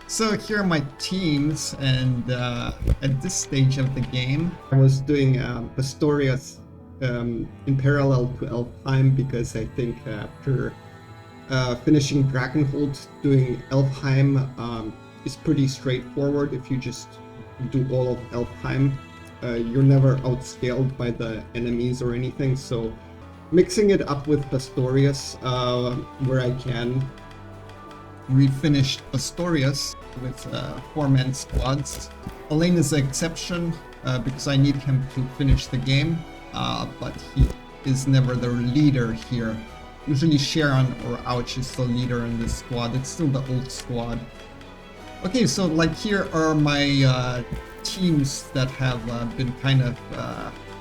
So here are my teams, and at this stage of the game, I was doing Pastorius in parallel to Elfheim, because I think after finishing Dragonhold, doing Elfheim is pretty straightforward. If you just do all of Elfheim, you're never outscaled by the enemies or anything, so mixing it up with Pastorius where I can. We finished Pastorius with 4-man squads. Elaine is an exception because I need him to finish the game, but he is never the leader here. Usually Sharon or Ouch is the leader in this squad. It's still the old squad. Okay, so like here are my teams that have been kind of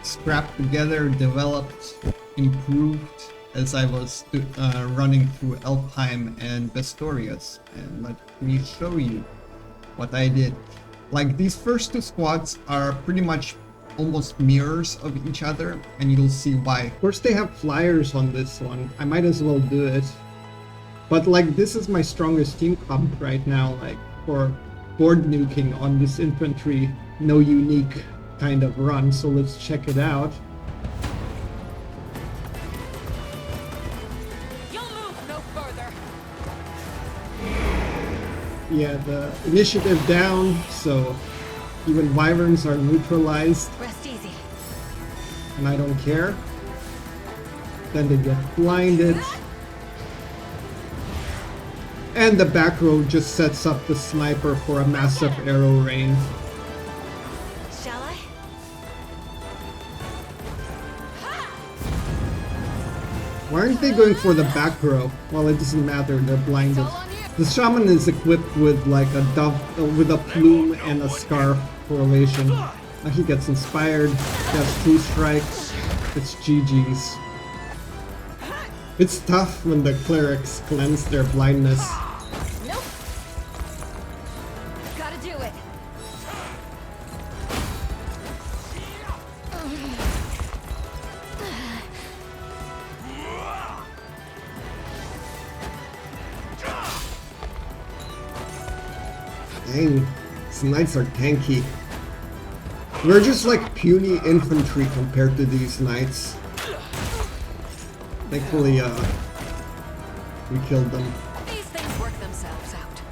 scrapped together, developed, improved as I was running through Elfheim and Pastorius. And let me show you what I did. Like, these first two squads are pretty much almost mirrors of each other, and you'll see why. Of course they have flyers on this one. I might as well do it. But like, this is my strongest team comp right now, like for board nuking on this infantry no unique kind of run. So let's check it out. Yeah, the initiative down, so even wyverns are neutralized. Rest easy. And I don't care. Then they get blinded. And the back row just sets up the sniper for a massive arrow rain. Shall I? Why aren't they going for the back row? Well, it doesn't matter, they're blinded. The shaman is equipped with like a dove, with a plume and a scarf correlation. He gets inspired, gets 2 strikes, it's GG's. It's tough when the clerics cleanse their blindness. Nope. Gotta do it. Dang, these knights are tanky. We're just like puny infantry compared to these knights. Thankfully, we killed them. These things work themselves out.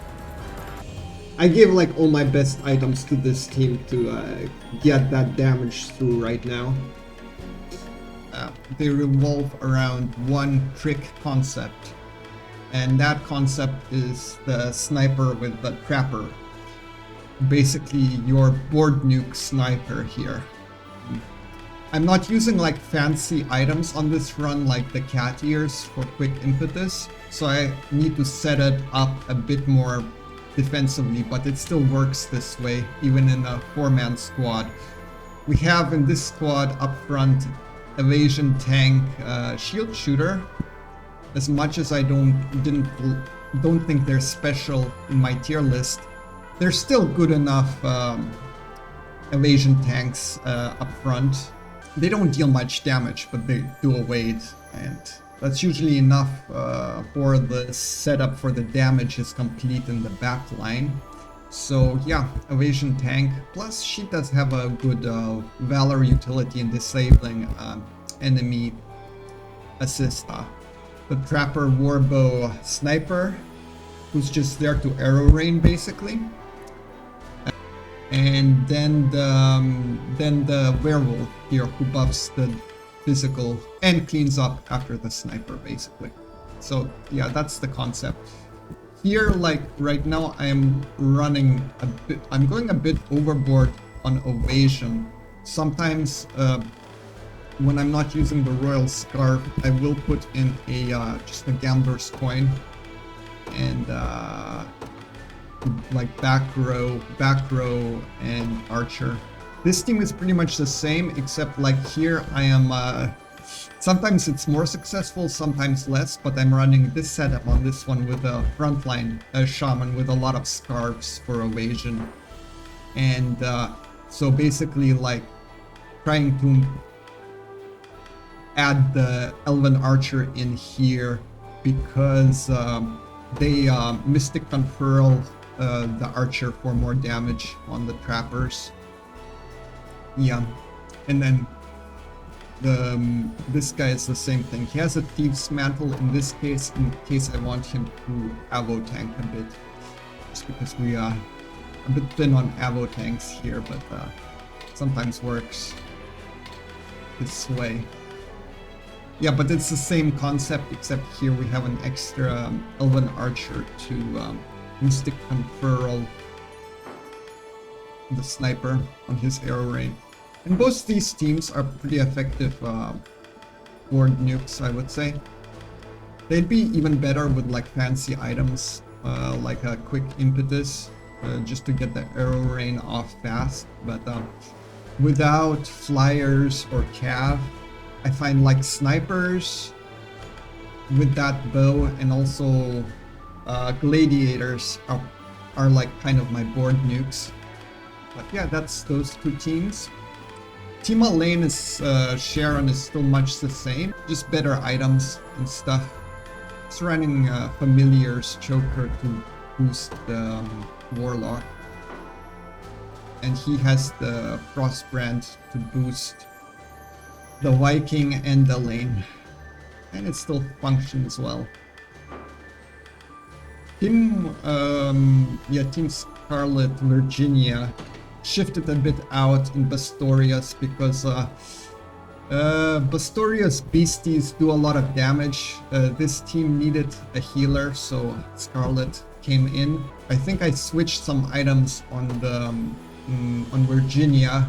I gave like all my best items to this team to get that damage through right now. They revolve around one trick concept, and that concept is the sniper with the trapper. Basically your board nuke sniper here. I'm not using like fancy items on this run like the cat ears for quick impetus, so I need to set it up a bit more defensively, but it still works this way even in a 4-man squad. We have in this squad up front evasion tank, shield shooter. As much as I don't think they're special in my tier list, they're still good enough evasion tanks up front. They don't deal much damage, but they do evade, and that's usually enough for the setup for the damage is complete in the back line. So yeah, evasion tank, plus she does have a good Valour utility in disabling enemy assist. The Trapper Warbow Sniper, who's just there to arrow rain basically. And then the Werewolf here, who buffs the physical and cleans up after the sniper basically. So yeah, that's the concept. Here, like right now, I am running a bit, I'm going a bit overboard on evasion. Sometimes when I'm not using the Royal Scarf, I will put in a just a Gambler's Coin and like back row, and Archer. This team is pretty much the same, except like here I am, sometimes it's more successful, sometimes less, but I'm running this setup on this one with a frontline shaman with a lot of scarves for evasion. And so basically like trying to add the Elven Archer in here because they Mystic Conferral the archer for more damage on the trappers. Yeah, and then this guy is the same thing. He has a Thieves' Mantle in this case, in case I want him to Avo tank a bit. Just because we are a bit thin on Avo tanks here, but sometimes works this way. Yeah, but it's the same concept, except here we have an extra Elven Archer to Mystic Conferral the sniper on his arrow rain. And both these teams are pretty effective board nukes, I would say. They'd be even better with like fancy items, like a quick impetus, just to get the arrow rain off fast. But without flyers or cav, I find like snipers with that bow and also gladiators are like kind of my board nukes. But yeah, that's those two teams. Team lane is Sharon is still much the same, just better items and stuff. It's running Familiar's Choker to boost the Warlock. And he has the Frostbrand to boost the Viking and the lane. And it still functions well. Team Scarlet Virginia shifted a bit out in Bastorius because Bastorius beasties do a lot of damage. This team needed a healer, so Scarlet came in. I think I switched some items on the on Virginia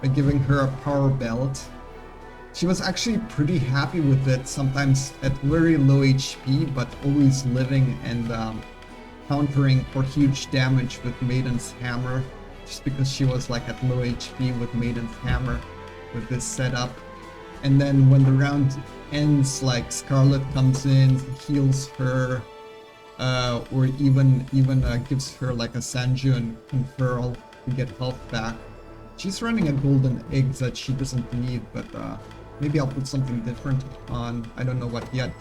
by giving her a power belt. She was actually pretty happy with it, sometimes at very low HP, but always living and countering for huge damage with Maiden's Hammer, just because she was like at low HP with Maiden's Hammer with this setup. And then when the round ends, like Scarlet comes in, heals her, or even gives her like a Sanjuan Conferral to get health back. She's running a golden egg that she doesn't need, but maybe I'll put something different on. I don't know what yet.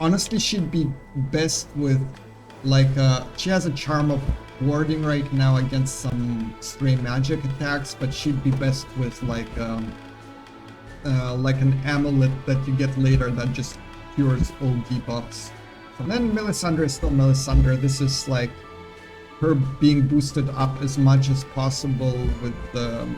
Honestly, she'd be best with like she has a charm of warding right now against some stray magic attacks, but she'd be best with like an amulet that you get later that just cures all debuffs. So then Melisandre is still Melisandre. This is like her being boosted up as much as possible with the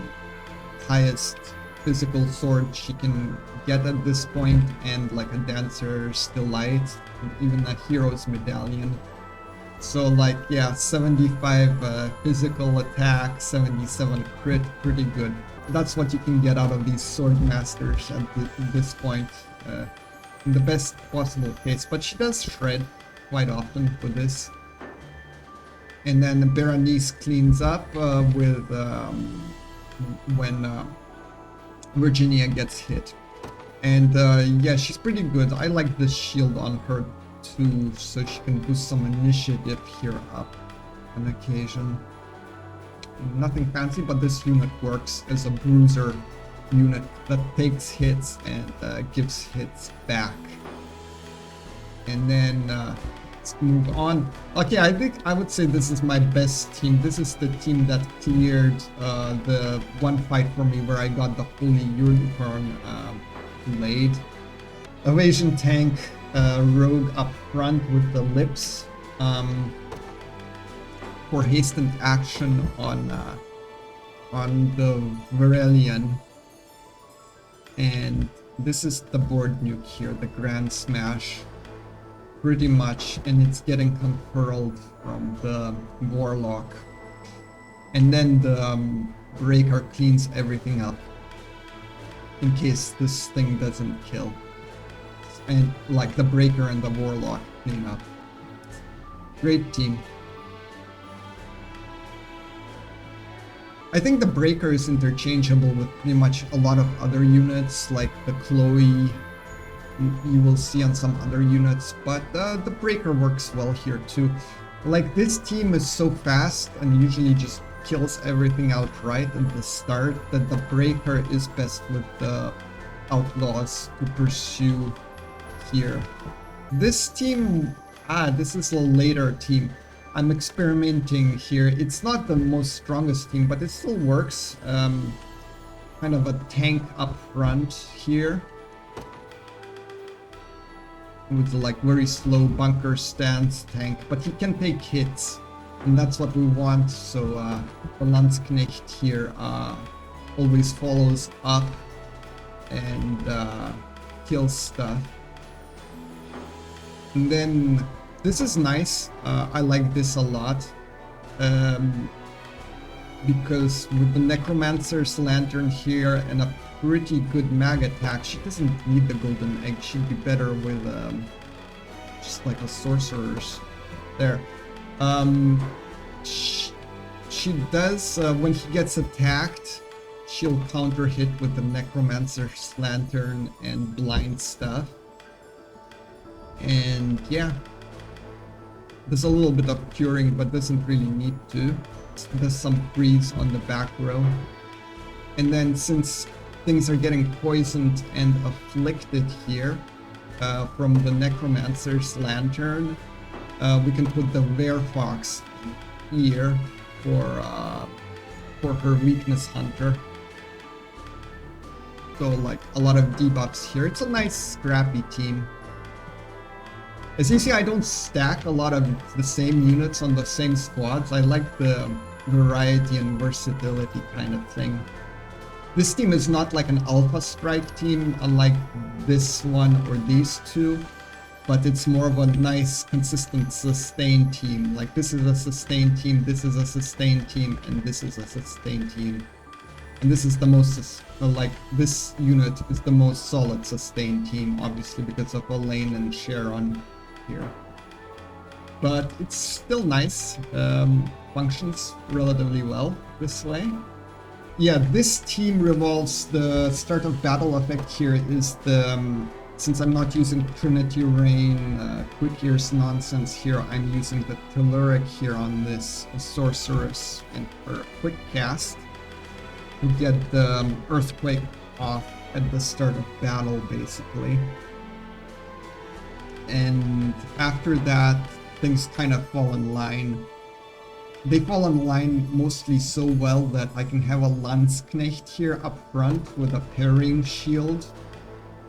highest physical sword she can get at this point, and like a Dancer's Delight, and even a Hero's Medallion. So like, yeah, 75 physical attack, 77 crit, pretty good. That's what you can get out of these sword masters at this point, in the best possible case. But she does shred quite often with this. And then Berenice cleans up with when Virginia gets hit. And yeah, she's pretty good. I like this shield on her too, so she can boost some initiative here up on occasion. Nothing fancy, but this unit works as a bruiser unit that takes hits and gives hits back. And then let's move on. Okay, I think I would say this is my best team. This is the team that cleared the one fight for me where I got the Holy Unicorn Blade. Evasion tank, rogue up front with the lips for hastened action on the Varelian. And this is the board nuke here, the Grand Smash, pretty much, and it's getting confurled from the Warlock. And then the Breaker cleans everything up in case this thing doesn't kill. And like the Breaker and the Warlock clean up. Great team. I think the Breaker is interchangeable with pretty much a lot of other units, like the Chloe you will see on some other units, but the Breaker works well here too. Like, this team is so fast and usually just kills everything outright at the start that the Breaker is best with the Outlaws to pursue here. This team, this is a later team. I'm experimenting here. It's not the most strongest team, but it still works. Kind of a tank up front here, with like very slow bunker stance tank, but he can take hits, and that's what we want. So the Landsknecht here always follows up and kills stuff. And then this is nice. I like this a lot. Because with the Necromancer's Lantern here and a pretty good mag attack, she doesn't need the golden egg. She'd be better with just like a sorcerer's there. She does, when he gets attacked, she'll counter hit with the Necromancer's Lantern and blind stuff. And yeah, there's a little bit of curing, but doesn't really need to. There's some freeze on the back row. And then since things are getting poisoned and afflicted here from the Necromancer's Lantern, we can put the Werefox here for her Weakness Hunter. So like a lot of debuffs here. It's a nice scrappy team. As you see, I don't stack a lot of the same units on the same squads. I like the variety and versatility kind of thing. This team is not like an alpha strike team, unlike this one or these two, but it's more of a nice, consistent, sustained team. Like this is a sustained team, this is a sustained team, and this is a sustained team. And this is the most, like, this unit is the most solid sustained team, obviously because of Elaine and Sharon here. But it's still nice, functions relatively well this way. Yeah, this team revolves, the start of battle effect here is the, since I'm not using Trinity Rain, Quick Ears nonsense here, I'm using the Telluric here on this Sorceress and her Quick Cast to get the Earthquake off at the start of battle, basically. And after that, things kind of fall in line. They fall in line mostly so well that I can have a Landsknecht here up front with a parrying shield.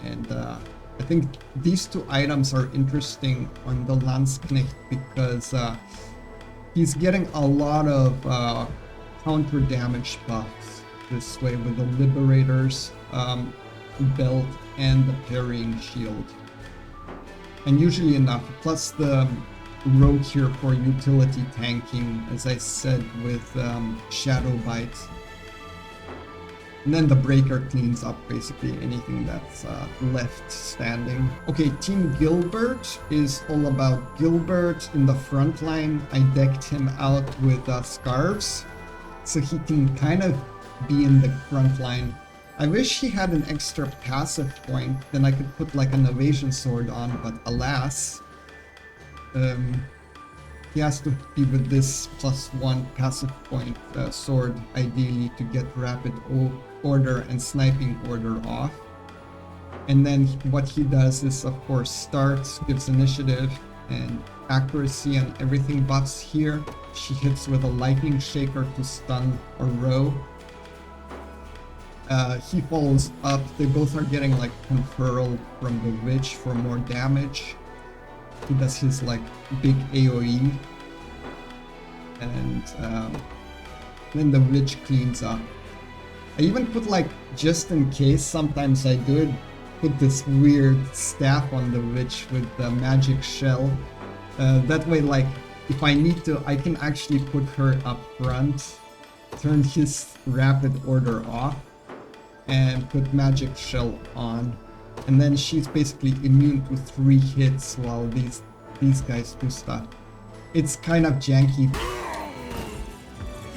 And I think these two items are interesting on the Landsknecht because he's getting a lot of counter damage buffs this way with the Liberator's belt and the parrying shield. And usually enough, plus the rogue here for utility tanking, as I said, with Shadow Bite. And then the Breaker cleans up basically anything that's left standing. Okay, Team Gilbert is all about Gilbert in the front line. I decked him out with Scarves, so he can kind of be in the front line. I wish he had an extra passive point, then I could put like an evasion sword on, but alas, he has to be with this +1 passive point sword, ideally, to get rapid order and sniping order off. And then what he does is, of course, starts, gives initiative and accuracy and everything buffs here. She hits with a lightning shaker to stun a row. He follows up. They both are getting like Conferral from the Witch for more damage. He does his like big AoE, and then the Witch cleans up. I even put, like, just in case, sometimes I do it, put this weird staff on the Witch with the magic shell. That way, like, if I need to, I can actually put her up front, turn his rapid order off, and put magic shell on. And then she's basically immune to 3 hits while these guys do stuff. It's kind of janky.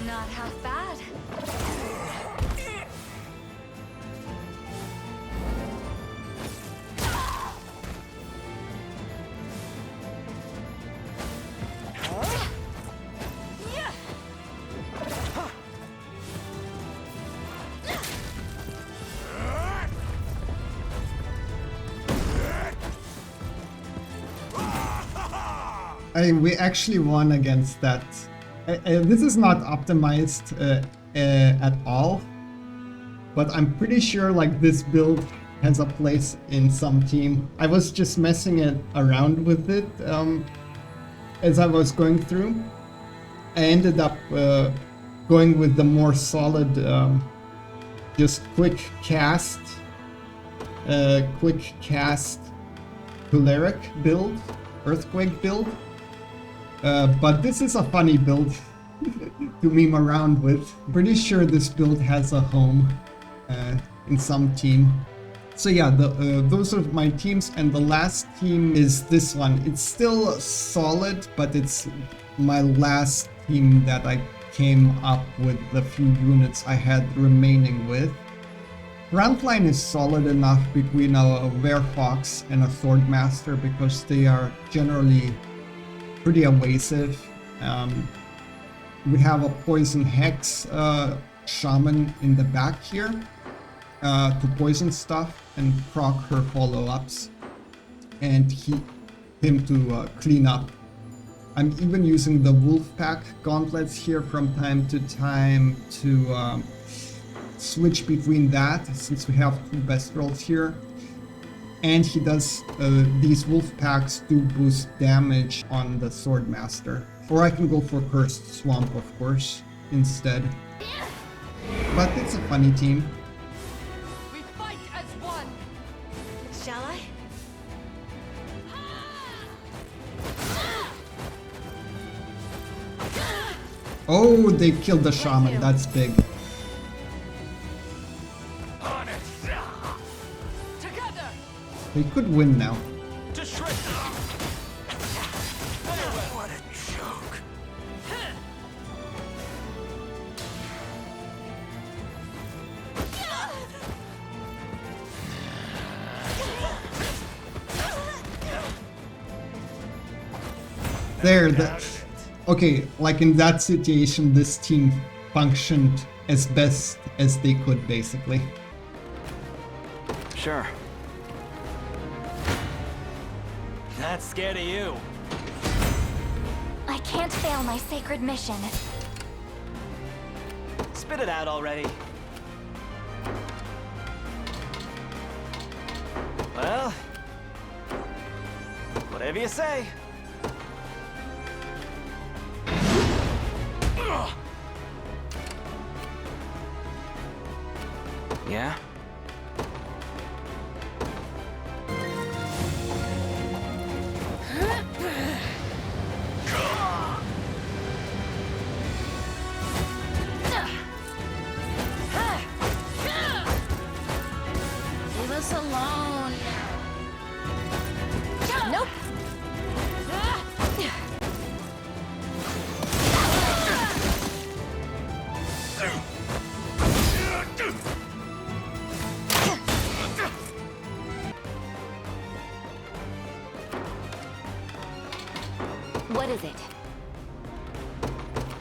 Not half bad. We actually won against that. This is not optimized at all, but I'm pretty sure like this build has a place in some team. I was just messing it around with it as I was going through. I ended up going with the more solid, just quick cast Choleric build, Earthquake build. But this is a funny build to meme around with. Pretty sure this build has a home in some team. So yeah, those are my teams, and the last team is this one. It's still solid, but it's my last team that I came up with the few units I had remaining with. Frontline is solid enough between a Werefox and a Swordmaster because they are generally pretty evasive. We have a Poison Hex Shaman in the back here to poison stuff and proc her follow-ups, and him to clean up. I'm even using the Wolfpack gauntlets here from time to time to switch between that, since we have two best rolls here. And he does, these wolf packs do boost damage on the Swordmaster. Or I can go for Cursed Swamp, of course, instead. But it's a funny team. We fight as one. Shall I? Oh, they killed the Shaman, that's big. They could win now. What a joke. There, okay, like in that situation, this team functioned as best as they could, basically. Sure. Not scared of you. I can't fail my sacred mission. Spit it out already. Well, whatever you say. Yeah? Leave us alone. Nope. What is it?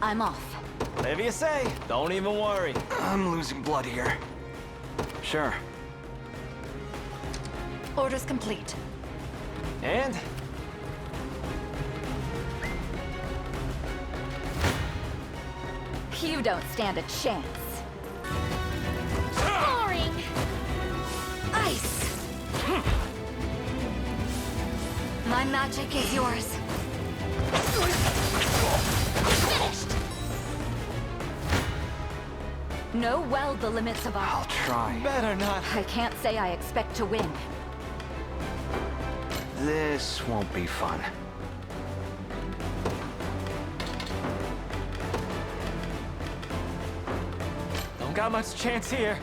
I'm off. Whatever you say. Don't even worry. I'm losing blood here. Sure. Orders complete. And? You don't stand a chance. Boring. Ice. My magic is yours. Finished. Know well the limits of I'll our... try. Better not. I can't say I expect to win. This won't be fun. Don't got much chance here.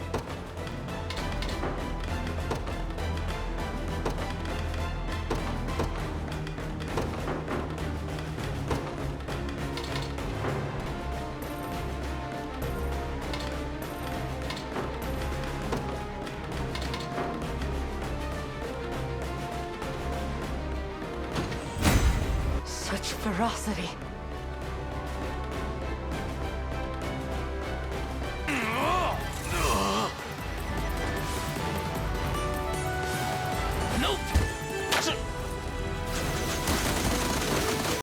Such ferocity.